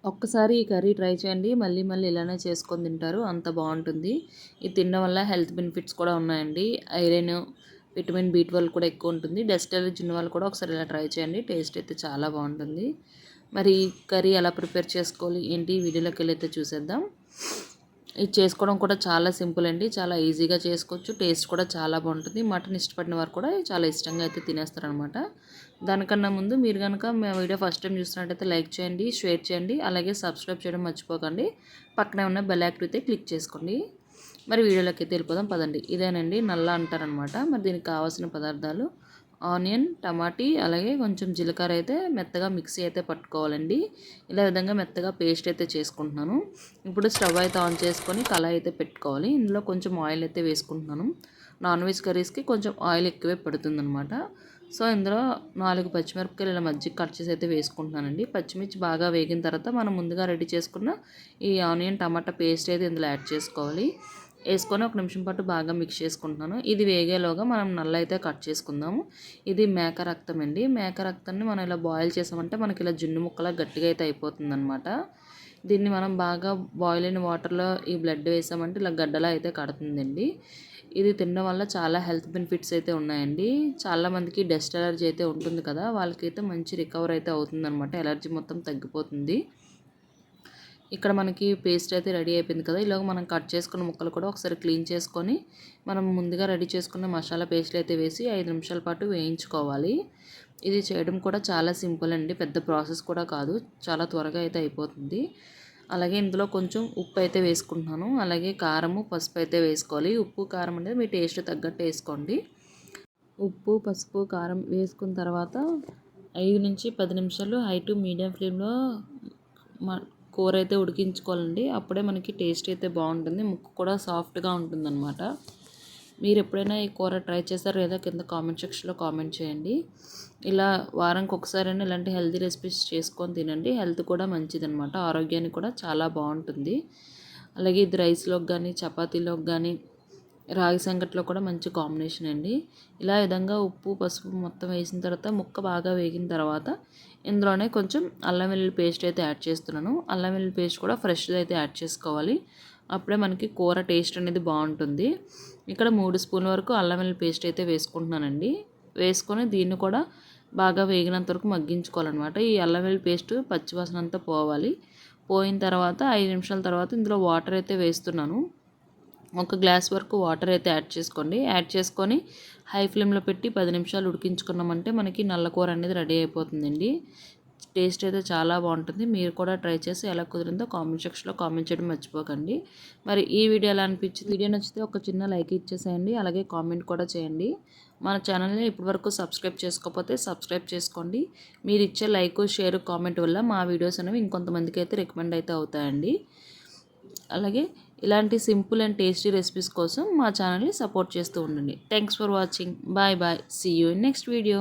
ఒక్కసారి ఈ curry try చేయండి. మళ్ళీ మళ్ళీ ఇలానే చేసుకొని తింటారు. అంత బావుంటుంది. ఇది తినడం వల్ల హెల్త్ బెనిఫిట్స్ కూడా ఉన్నాయండి. ఐరన్, విటమిన్ బి12 కూడా ఎక్కువ ఉంటుంది. డస్ట్ అలర్జీ ఉన్న వాళ్ళు కూడా ఒకసారి ఇలా ట్రై చేయండి. టేస్ట్ అయితే చాలా బావుంటుంది. మరి ఈ కర్రీ ఎలా ప్రిపేర్ చేసుకోవాలి ఏంటి వీడియోలోకెళ్ళైతే చూసేద్దాం. ఇది చేసుకోవడం కూడా చాలా సింపుల్ అండి. చాలా ఈజీగా చేసుకోవచ్చు. టేస్ట్ కూడా చాలా బాగుంటుంది. మటన్ ఇష్టపడిన వారు కూడా చాలా ఇష్టంగా అయితే తినేస్తారనమాట. దానికన్నా ముందు మీరు కనుక మా వీడియో ఫస్ట్ టైం చూస్తున్నట్టయితే లైక్ చేయండి, షేర్ చేయండి, అలాగే సబ్స్క్రైబ్ చేయడం మర్చిపోకండి. పక్కనే ఉన్న బెల్ యాక్టివ్ క్లిక్ చేసుకోండి. మరి వీడియోలోకి అయితే వెళ్ళిపోదాం పదండి. ఇదేనండి నల్ల అంటారనమాట. మరి దీనికి కావాల్సిన పదార్థాలు ఆనియన్, టమాటీ, అలాగే కొంచెం జీలకర్ర అయితే మెత్తగా మిక్సీ అయితే పట్టుకోవాలండి. ఇలా విధంగా మెత్తగా పేస్ట్ అయితే చేసుకుంటున్నాను. ఇప్పుడు స్టవ్ అయితే ఆన్ చేసుకొని కళాయి అయితే పెట్టుకోవాలి. ఇందులో కొంచెం ఆయిల్ అయితే వేసుకుంటున్నాను. నాన్ వెజ్ కర్రీస్కి కొంచెం ఆయిల్ ఎక్కువే పడుతుందనమాట. సో ఇందులో 4 పచ్చిమిరపకాయలు ఇలా మధ్య కట్ చేసి అయితే వేసుకుంటున్నానండి. పచ్చిమిర్చి బాగా వేగిన తర్వాత మనం ముందుగా రెడీ చేసుకున్న ఈ ఆనియన్ టమాటా పేస్ట్ అయితే ఇందులో యాడ్ చేసుకోవాలి. వేసుకొని ఒక నిమిషం పాటు బాగా మిక్స్ చేసుకుంటున్నాను. ఇది వేగేలోగా మనం నల్ల అయితే కట్ చేసుకుందాము. ఇది మేక రక్తం అండి. మేక రక్తాన్ని మనం ఇలా బాయిల్ చేసామంటే మనకి ఇలా జున్ను ముక్కలా గట్టిగా అయితే అయిపోతుందన్నమాట. దీన్ని మనం బాగా బాయిల్ అయిన వాటర్లో ఈ బ్లడ్ వేసామంటే ఇలా గడ్డలా అయితే కడుతుందండి. ఇది తినడం వల్ల చాలా హెల్త్ బెనిఫిట్స్ అయితే ఉన్నాయండి. చాలామందికి డస్ట్ ఎలర్జీ అయితే ఉంటుంది కదా, వాళ్ళకైతే మంచి రికవర్ అయితే అవుతుందన్నమాట. ఎలర్జీ మొత్తం తగ్గిపోతుంది. ఇక్కడ మనకి పేస్ట్ అయితే రెడీ అయిపోయింది కదా, ఇలాగ మనం కట్ చేసుకున్న ముక్కలు కూడా ఒకసారి క్లీన్ చేసుకొని మనం ముందుగా రెడీ చేసుకున్న మసాలా పేస్ట్లు అయితే వేసి 5 నిమిషాల పాటు వేయించుకోవాలి. ఇది చేయడం కూడా చాలా సింపుల్ అండి, పెద్ద ప్రాసెస్ కూడా కాదు, చాలా త్వరగా అయితే అయిపోతుంది. అలాగే ఇందులో కొంచెం ఉప్పు అయితే వేసుకుంటున్నాను. అలాగే కారము, పసుపు అయితే వేసుకోవాలి. ఉప్పు కారం అనేది మీ టేస్ట్ తగ్గట్టు వేసుకోండి. ఉప్పు, పసుపు, కారం వేసుకున్న తర్వాత 5 నుంచి 10 నిమిషాలు హై టు మీడియం ఫ్లేమ్లో కూర అయితే ఉడికించుకోవాలండి. అప్పుడే మనకి టేస్ట్ అయితే బాగుంటుంది, ముక్క కూడా సాఫ్ట్గా ఉంటుందన్నమాట. మీరు ఎప్పుడైనా ఈ కూర ట్రై చేస్తారో లేదా కింద కామెంట్ సెక్షన్లో కామెంట్ చేయండి. ఇలా వారానికి ఒకసారైనా ఇలాంటి హెల్తీ రెసిపీస్ చేసుకొని తినండి. హెల్త్ కూడా మంచిదన్నమాట, ఆరోగ్యానికి కూడా చాలా బాగుంటుంది. అలాగే ఇది రైస్లోకి కానీ, చపాతీలోకి కానీ, రాగి సంగట్లో కూడా మంచి కాంబినేషన్ అండి. ఇలా విధంగా ఉప్పు, పసుపు మొత్తం వేసిన తర్వాత ముక్క బాగా వేగిన తర్వాత ఇందులోనే కొంచెం అల్లం వెల్లుల్లి పేస్ట్ అయితే యాడ్ చేస్తున్నాను. అల్లం వెల్లుల్లి పేస్ట్ కూడా ఫ్రెష్గా అయితే యాడ్ చేసుకోవాలి. అప్పుడే మనకి కూర టేస్ట్ అనేది బాగుంటుంది. ఇక్కడ 3 స్పూన్ల వరకు అల్లం వెల్లుల్లి పేస్ట్ అయితే వేసుకుంటున్నానండి. వేసుకొని దీన్ని కూడా బాగా వేగినంత వరకు మగ్గించుకోవాలన్నమాట. ఈ అల్లం వెల్లుల్లి పేస్ట్ పచ్చివాసన అంతా పోవాలి. పోయిన తర్వాత 5 నిమిషాల తర్వాత ఇందులో వాటర్ అయితే వేస్తున్నాను. 1 గ్లాస్ వరకు వాటర్ అయితే యాడ్ చేసుకోండి. యాడ్ చేసుకొని హై ఫ్లేమ్లో పెట్టి 10 నిమిషాలు ఉడికించుకున్నామంటే మనకి నల్ల కూర అనేది రెడీ అయిపోతుందండి. టేస్ట్ అయితే చాలా బాగుంటుంది. మీరు కూడా ట్రై చేసి ఎలా కుదిరిందో కామెంట్ సెక్షన్లో కామెంట్ చేయడం మర్చిపోకండి. మరి ఈ వీడియో ఎలా అనిపించింది? వీడియో నచ్చితే ఒక చిన్న లైక్ ఇచ్చేసేయండి. అలాగే కామెంట్ కూడా చేయండి. మన ఛానల్ని ఇప్పటివరకు సబ్స్క్రైబ్ చేసుకోకపోతే సబ్స్క్రైబ్ చేసుకోండి. మీరు ఇచ్చే లైక్, షేర్, కామెంట్ వల్ల మా వీడియోస్ అనేవి ఇంకొంతమందికి అయితే రికమెండ్ అయితే అవుతాయండి. అలాగే ఇలాంటి సింపుల్ అండ్ టేస్టీ రెసిపీస్ కోసం మా ఛానల్ని సపోర్ట్ చేస్తూ ఉండండి. Thanks for watching. Bye bye. See you in next video.